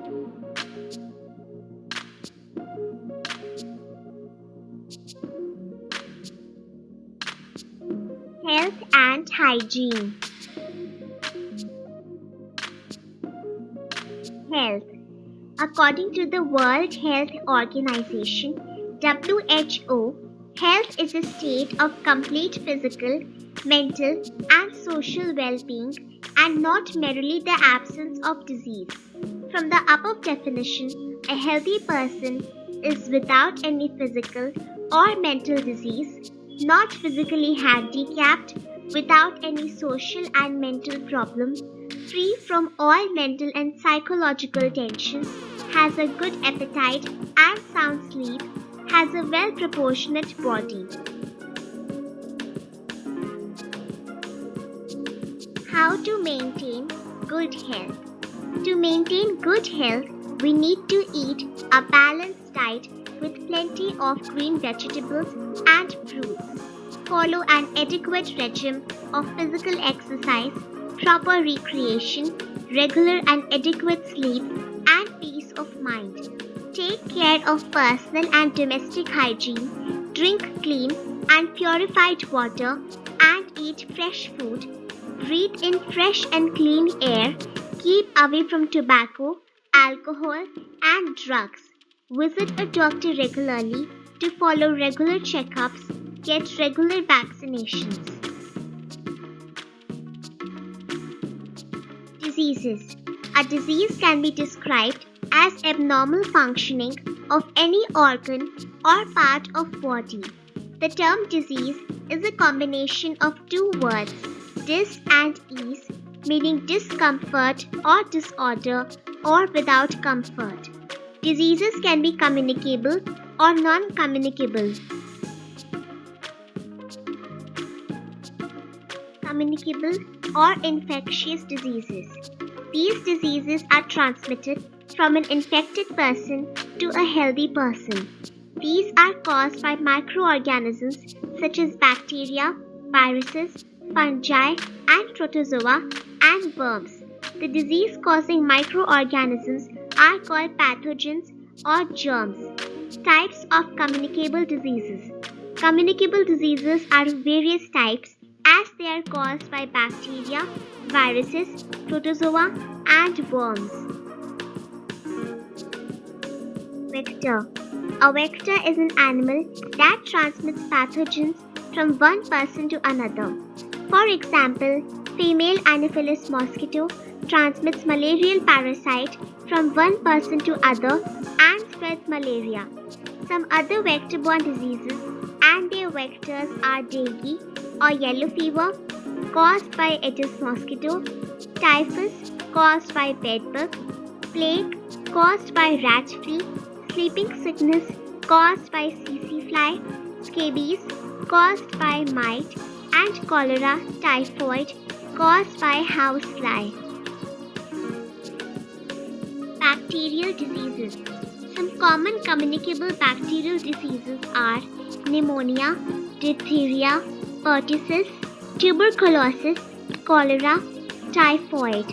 Health and hygiene. Health. According to the World Health Organization, WHO, health is a state of complete physical, mental, and social well being and not merely the absence of disease. From the above definition, a healthy person is without any physical or mental disease, not physically handicapped, without any social and mental problem, free from all mental and psychological tensions, has a good appetite and sound sleep, has a well proportionate body. How to maintain good health? To maintain good health, we need to eat a balanced diet with plenty of green vegetables and fruits. Follow an adequate regime of physical exercise, proper recreation, regular and adequate sleep, and peace of mind. Take care of personal and domestic hygiene, drink clean and purified water, and eat fresh food. Breathe in fresh and clean air. Keep away from tobacco, alcohol, and drugs. Visit a doctor regularly to follow regular checkups. Get regular vaccinations. Diseases. A disease can be described as abnormal functioning of any organ or part of body. The term disease is a combination of two words, dis and ease, meaning discomfort or disorder or without comfort. Diseases can be communicable or non-communicable. Communicable or infectious diseases. These diseases are transmitted from an infected person to a healthy person. These are caused by microorganisms such as bacteria, viruses, fungi, and protozoa, and worms. The disease causing microorganisms are called pathogens or germs. Types of communicable diseases. Communicable diseases are of various types as they are caused by bacteria, viruses, protozoa, and worms. Vector. A vector is an animal that transmits pathogens from one person to another. For example, female Anopheles mosquito transmits malarial parasite from one person to other and spreads malaria. Some other vector-borne diseases and their vectors are dengue or yellow fever caused by Aedes mosquito, typhus caused by bedbug, plague caused by rat flea, sleeping sickness caused by tsetse fly, scabies caused by mite, and cholera typhoid caused by housefly. Bacterial diseases. Some common communicable bacterial diseases are pneumonia, diphtheria, pertussis, tuberculosis, cholera, typhoid.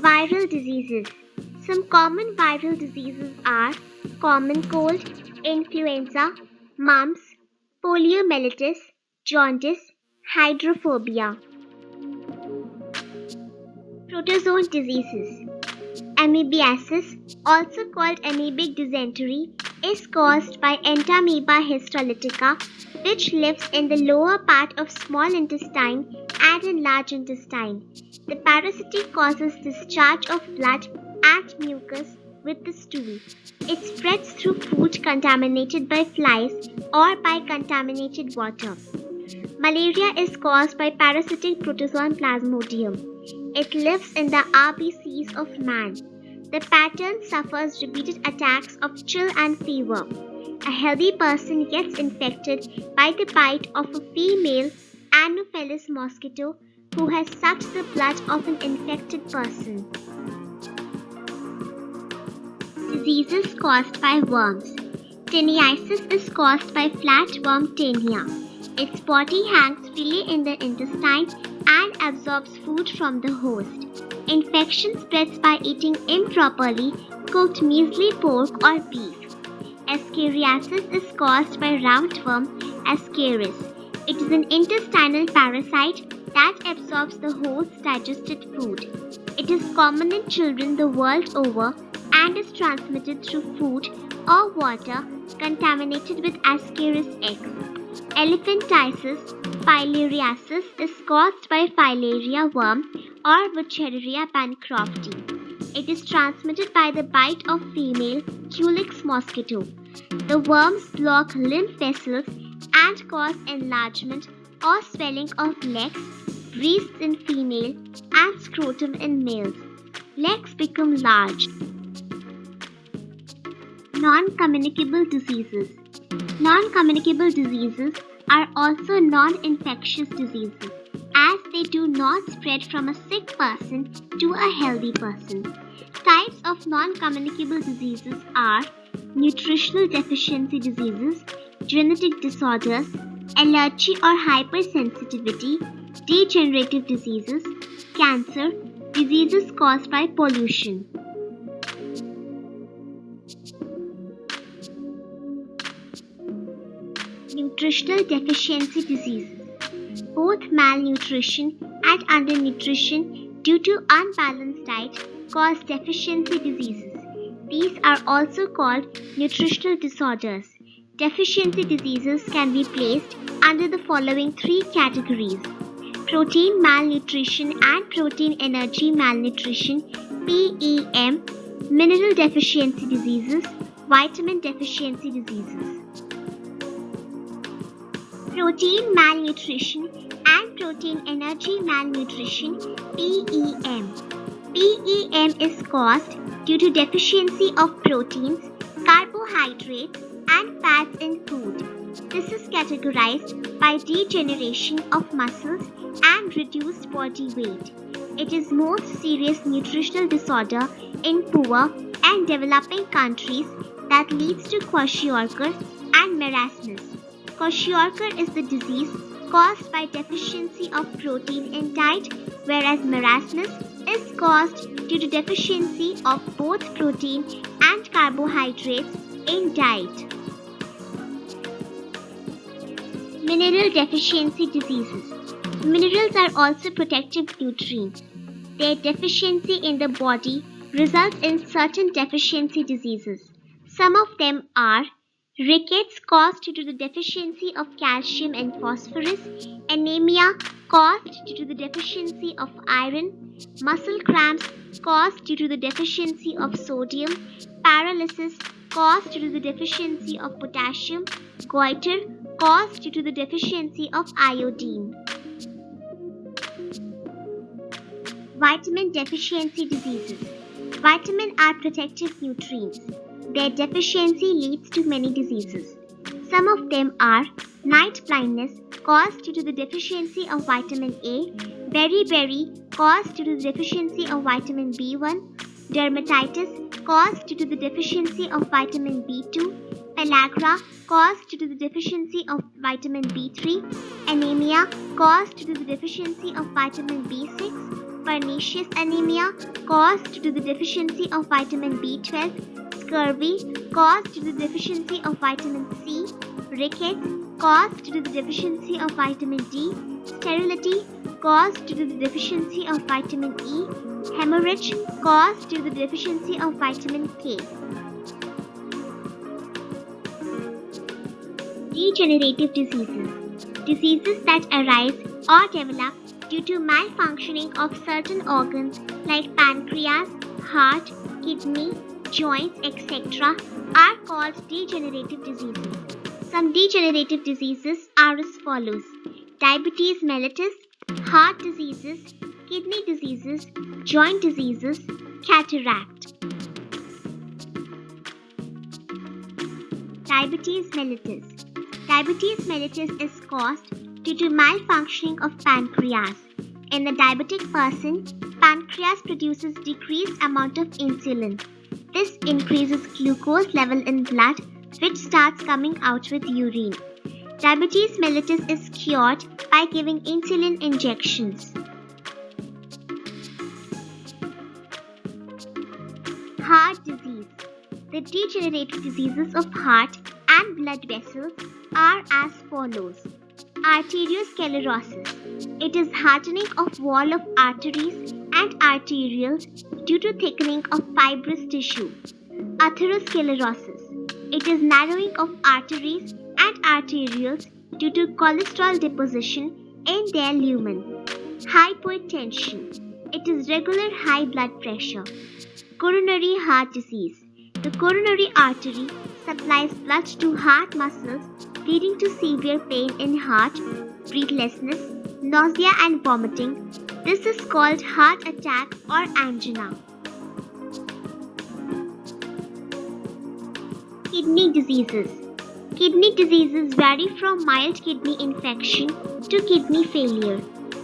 Viral diseases. Some common viral diseases are common cold, influenza, mumps, poliomyelitis, jaundice, hydrophobia. Protozoan diseases. Amoebiasis, also called amoebic dysentery, is caused by Entamoeba histolytica, which lives in the lower part of small intestine and in large intestine. The parasite causes discharge of blood and mucus with the stool. It spreads through food contaminated by flies or by contaminated water. Malaria is caused by parasitic protozoan Plasmodium. It lives in the RBCs of man. The pattern suffers repeated attacks of chill and fever. A healthy person gets infected by the bite of a female Anopheles mosquito who has sucked the blood of an infected person. Diseases caused by worms. Teniasis is caused by flatworm Tenia. Its body hangs freely in the intestine and absorbs food from the host. Infection spreads by eating improperly cooked measly pork or beef. Ascariasis is caused by roundworm Ascaris. It is an intestinal parasite that absorbs the host's digested food. It is common in children the world over and is transmitted through food or water contaminated with Ascaris eggs. Elephantiasis filariasis is caused by filaria worm or Wuchereria bancrofti. It is transmitted by the bite of female Culex mosquito. The worms block lymph vessels and cause enlargement or swelling of legs, breasts in female, and scrotum in males. Legs become large. Non-communicable diseases. Non-communicable diseases are also non-infectious diseases as they do not spread from a sick person to a healthy person. Types of non-communicable diseases are nutritional deficiency diseases, genetic disorders, allergy or hypersensitivity, degenerative diseases, cancer, diseases caused by pollution. Nutritional deficiency diseases. Both malnutrition and undernutrition due to unbalanced diet cause deficiency diseases. These are also called nutritional disorders. Deficiency diseases can be placed under the following three categories: protein malnutrition and protein energy malnutrition (PEM), mineral deficiency diseases, vitamin deficiency diseases. Protein malnutrition and protein energy malnutrition (PEM). PEM is caused due to deficiency of proteins, carbohydrates, and fats in food. This is categorized by degeneration of muscles and reduced body weight. It is most serious nutritional disorder in poor and developing countries that leads to kwashiorkor and marasmus. Kwashiorkor is the disease caused by deficiency of protein in diet, whereas marasmus is caused due to deficiency of both protein and carbohydrates in diet. Mineral deficiency diseases. Minerals are also protective nutrients. Their deficiency in the body results in certain deficiency diseases. Some of them are rickets caused due to the deficiency of calcium and phosphorus, anemia caused due to the deficiency of iron, muscle cramps caused due to the deficiency of sodium, paralysis caused due to the deficiency of potassium, goiter caused due to the deficiency of iodine. Vitamin deficiency diseases. Vitamins are protective nutrients. Their deficiency leads to many diseases. Some of them are night blindness caused due to the deficiency of vitamin A, beriberi caused due to the deficiency of vitamin B1, dermatitis caused due to the deficiency of vitamin B2, pellagra caused due to the deficiency of vitamin B3, anemia caused due to the deficiency of vitamin B6, pernicious anemia caused due to the deficiency of vitamin B12, scurvy caused due to the deficiency of vitamin C, rickets caused due to the deficiency of vitamin D, sterility caused due to the deficiency of vitamin E, hemorrhage caused due to the deficiency of vitamin K. Degenerative diseases. Diseases that arise or develop due to malfunctioning of certain organs like pancreas, heart, kidney, joints, etc. are called degenerative diseases. Some degenerative diseases are as follows: diabetes mellitus, heart diseases, kidney diseases, joint diseases, cataract. Diabetes mellitus. Diabetes mellitus is caused due to malfunctioning of pancreas. In the diabetic person, pancreas produces decreased amount of insulin. This increases glucose level in blood, which starts coming out with urine. Diabetes mellitus is cured by giving insulin injections. Heart disease. The degenerative diseases of heart and blood vessels are as follows. Arteriosclerosis. It is hardening of wall of arteries and arterioles due to thickening of fibrous tissue. Atherosclerosis. It is narrowing of arteries and arterioles due to cholesterol deposition in their lumen. Hypertension. It is regular high blood pressure. Coronary heart disease. The coronary artery supplies blood to heart muscles, leading to severe pain in heart, breathlessness, nausea and vomiting. This is called heart attack or angina. Kidney diseases. Kidney diseases vary from mild kidney infection to kidney failure.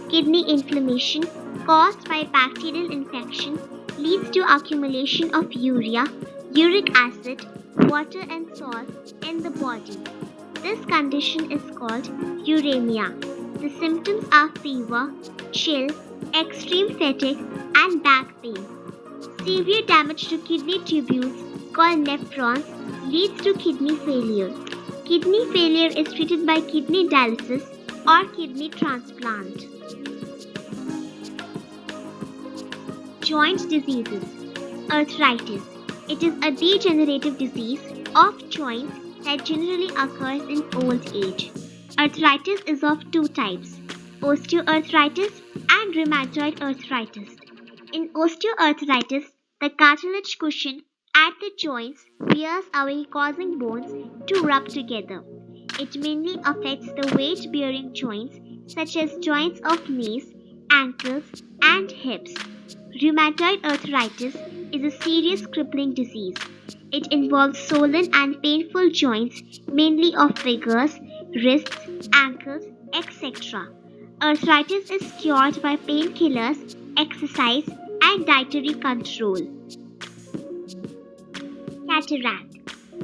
Kidney inflammation caused by bacterial infection leads to accumulation of urea, uric acid, water and salt in the body. This condition is called uremia. The symptoms are fever, chill, extreme fatigue and back pain. Severe damage to kidney tubules called nephrons leads to kidney failure. Kidney failure is treated by kidney dialysis or kidney transplant. Joint diseases. Arthritis. It is a degenerative disease of joints that generally occurs in old age. Arthritis is of two types, osteoarthritis and rheumatoid arthritis. In osteoarthritis, the cartilage cushion at the joints wears away, causing bones to rub together. It mainly affects the weight-bearing joints such as joints of knees, ankles, and hips. Rheumatoid arthritis is a serious crippling disease. It involves swollen and painful joints, mainly of fingers, wrists, ankles, etc. Arthritis is cured by painkillers, exercise, and dietary control. Cataract.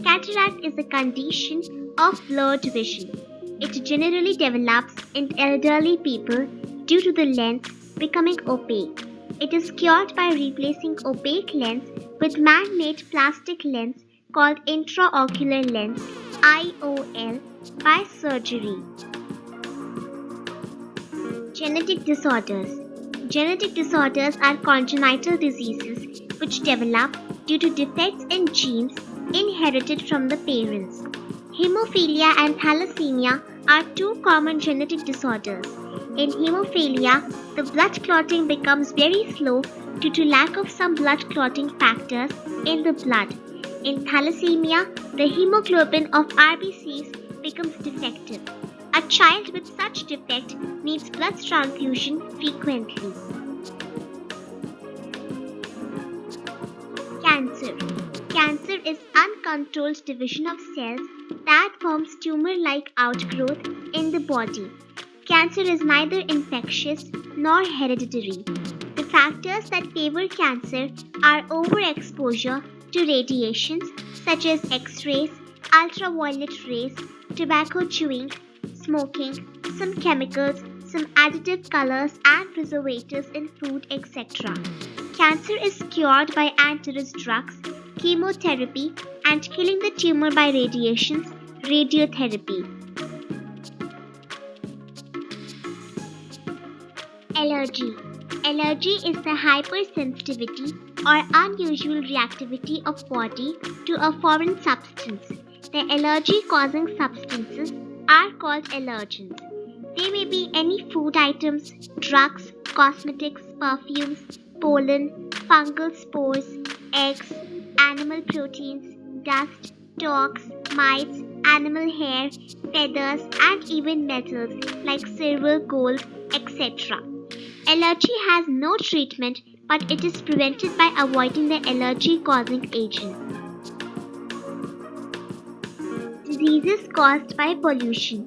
Cataract is a condition of blurred vision. It generally develops in elderly people due to the lens becoming opaque. It is cured by replacing opaque lens with man-made plastic lens called intraocular lens (IOL) by surgery. Genetic disorders. Genetic disorders are congenital diseases which develop due to defects in genes inherited from the parents. Hemophilia and thalassemia are two common genetic disorders. In hemophilia, the blood clotting becomes very slow due to lack of some blood clotting factors in the blood. In thalassemia, the hemoglobin of RBCs becomes defective. A child with such defect needs blood transfusion frequently. Cancer. Cancer is uncontrolled division of cells that forms tumor-like outgrowth in the body. Cancer is neither infectious nor hereditary. The factors that favor cancer are overexposure to radiations such as X-rays, ultraviolet rays, tobacco chewing, smoking, some chemicals, some additive colors and preservatives in food, etc. Cancer is cured by anti-risk drugs, chemotherapy, and killing the tumor by radiations, radiotherapy. Allergy. Allergy is the hypersensitivity or unusual reactivity of body to a foreign substance. The allergy-causing substances are called allergens. They may be any food items, drugs, cosmetics, perfumes, pollen, fungal spores, eggs, animal proteins, dust, talcs, mites, animal hair, feathers, and even metals like silver, gold, etc. Allergy has no treatment, but it is prevented by avoiding the allergy-causing agent. Diseases caused by pollution.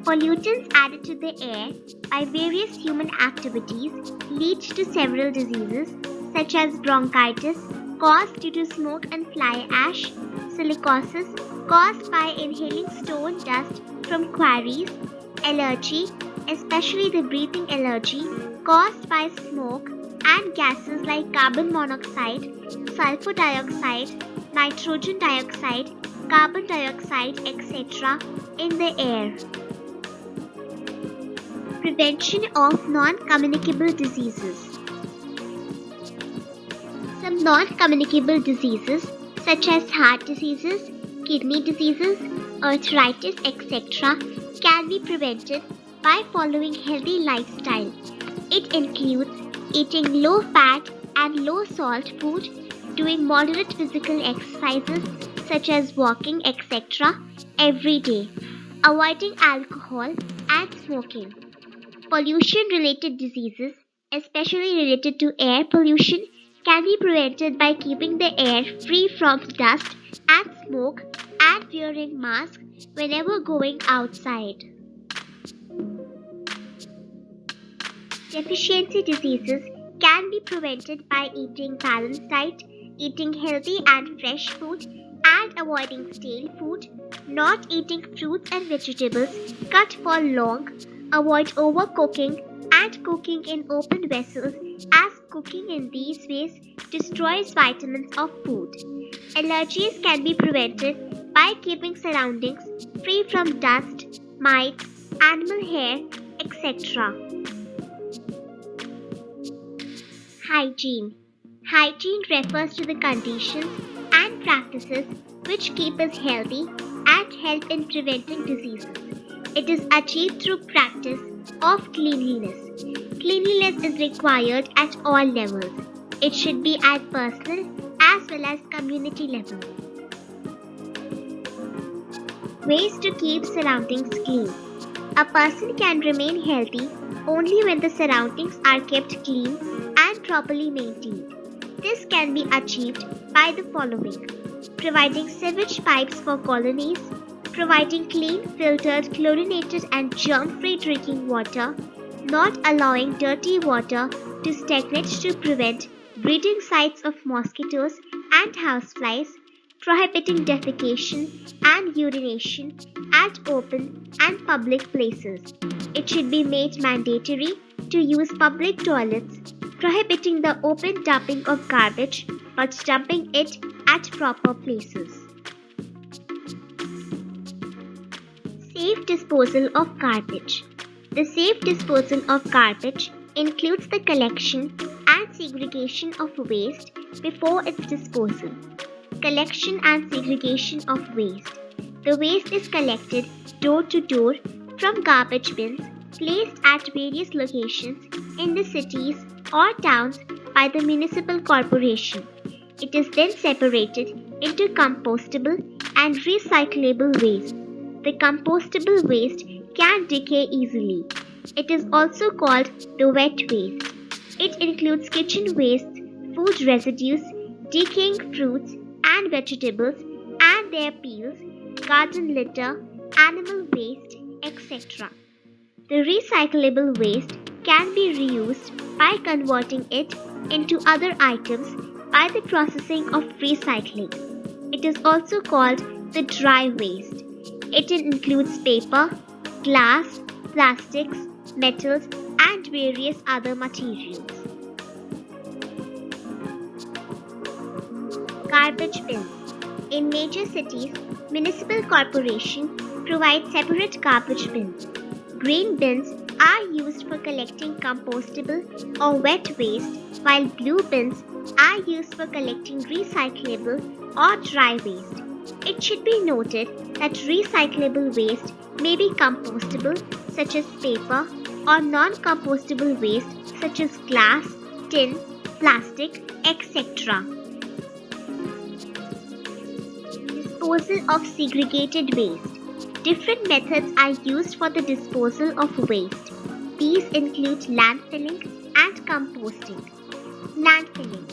Pollutants added to the air by various human activities lead to several diseases such as bronchitis caused due to smoke and fly ash, silicosis caused by inhaling stone dust from quarries, allergy, especially the breathing allergy caused by smoke, and gases like carbon monoxide, sulfur dioxide, nitrogen dioxide, carbon dioxide, etc. in the air. Prevention of non-communicable diseases. Some non-communicable diseases such as heart diseases, kidney diseases, arthritis, etc. can be prevented by following healthy lifestyle. It includes eating low-fat and low-salt food, doing moderate physical exercises such as walking, etc. every day, avoiding alcohol and smoking. Pollution-related diseases, especially related to air pollution, can be prevented by keeping the air free from dust and smoke and wearing masks whenever going outside. Deficiency diseases can be prevented by eating balanced diet, eating healthy and fresh food, and avoiding stale food, not eating fruits and vegetables cut for long, avoid overcooking and cooking in open vessels as cooking in these ways destroys vitamins of food. Allergies can be prevented by keeping surroundings free from dust, mites, animal hair, etc. Hygiene. Hygiene refers to the conditions and practices which keep us healthy and help in preventing diseases. It is achieved through practice of cleanliness. Cleanliness is required at all levels. It should be at personal as well as community level. Ways to keep surroundings clean. A person can remain healthy only when the surroundings are kept clean and properly maintained. This can be achieved by the following: providing sewage pipes for colonies, providing clean, filtered, chlorinated and germ-free drinking water, not allowing dirty water to stagnate to prevent breeding sites of mosquitoes and houseflies, prohibiting defecation and urination at open and public places. It should be made mandatory to use public toilets, prohibiting the open dumping of garbage but dumping it at proper places. Safe disposal of garbage. The safe disposal of garbage includes the collection and segregation of waste before its disposal. Collection and segregation of waste. The waste is collected door to door from garbage bins placed at various locations in the cities or towns by the municipal corporation. It is then separated into compostable and recyclable waste. The compostable waste can decay easily. It is also called the wet waste. It includes kitchen waste, food residues, decaying fruits and vegetables and their peels, garden litter, animal waste, etc. The recyclable waste can be reused by converting it into other items by the processing of recycling. It is also called the dry waste. It includes paper, glass, plastics, metals, and various other materials. Garbage bins. In major cities, municipal corporations provide separate garbage bins. Green bins are used for collecting compostable or wet waste, while blue bins are used for collecting recyclable or dry waste. It should be noted that recyclable waste may be compostable, such as paper, or non-compostable waste, such as glass, tin, plastic, etc. Disposal of segregated waste. Different methods are used for the disposal of waste. These include landfilling and composting. Landfilling.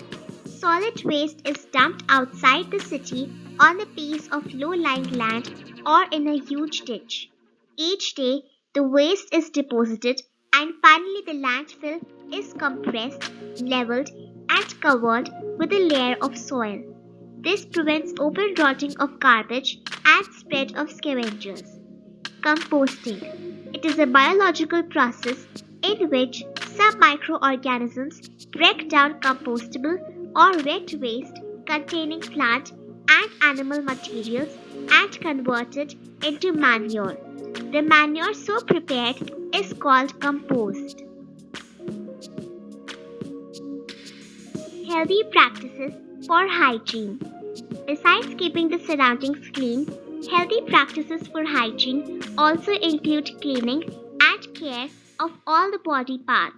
Solid waste is dumped outside the city on a piece of low-lying land or in a huge ditch. Each day, the waste is deposited and finally the landfill is compressed, leveled and covered with a layer of soil. This prevents open rotting of garbage and spread of scavengers. Composting. It is a biological process in which Some microorganisms break down compostable or wet waste containing plant and animal materials and convert it into manure. The manure so prepared is called compost. Healthy practices for hygiene. Besides keeping the surroundings clean, healthy practices for hygiene also include cleaning and care of all the body parts.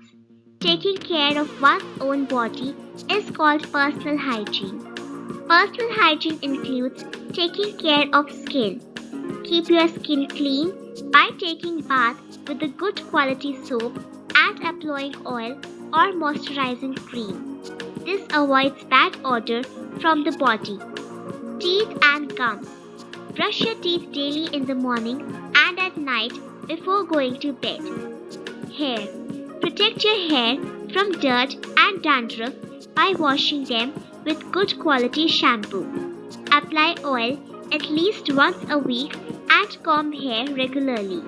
Taking care of one's own body is called personal hygiene. Personal hygiene includes taking care of skin. Keep your skin clean by taking bath with a good quality soap and applying oil or moisturizing cream. This avoids bad odor from the body. Teeth and gums. Brush your teeth daily in the morning and at night before going to bed. Hair. Protect your hair from dirt and dandruff by washing them with good quality shampoo. Apply oil at least once a week and comb hair regularly.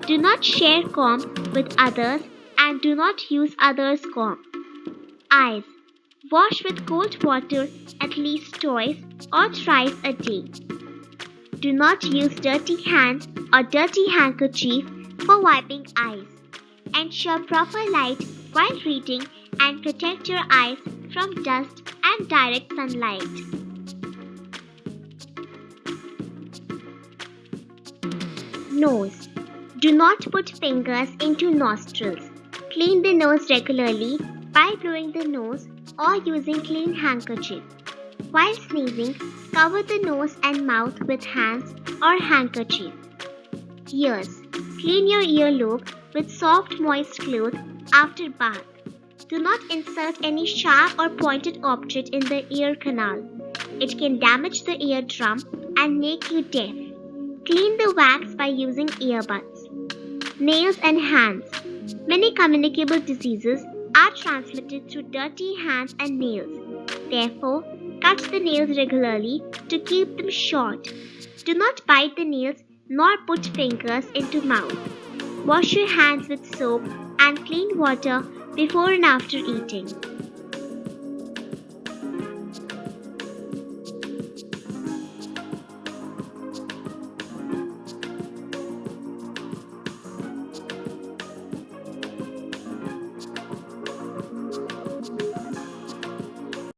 Do not share comb with others and do not use others' comb. Eyes. Wash with cold water at least twice or thrice a day. Do not use dirty hands or dirty handkerchief for wiping eyes. Ensure proper light while reading and protect your eyes from dust and direct sunlight. Nose. Do not put fingers into nostrils. Clean the nose regularly by blowing the nose or using clean handkerchief. While sneezing, cover the nose and mouth with hands or handkerchief. Ears. Clean your earlobe with soft moist cloth after bath. Do not insert any sharp or pointed object in the ear canal. It can damage the eardrum and make you deaf. Clean the wax by using earbuds. Nails and hands. Many communicable diseases are transmitted through dirty hands and nails. Therefore, cut the nails regularly to keep them short. Do not bite the nails nor put fingers into mouth. Wash your hands with soap and clean water before and after eating.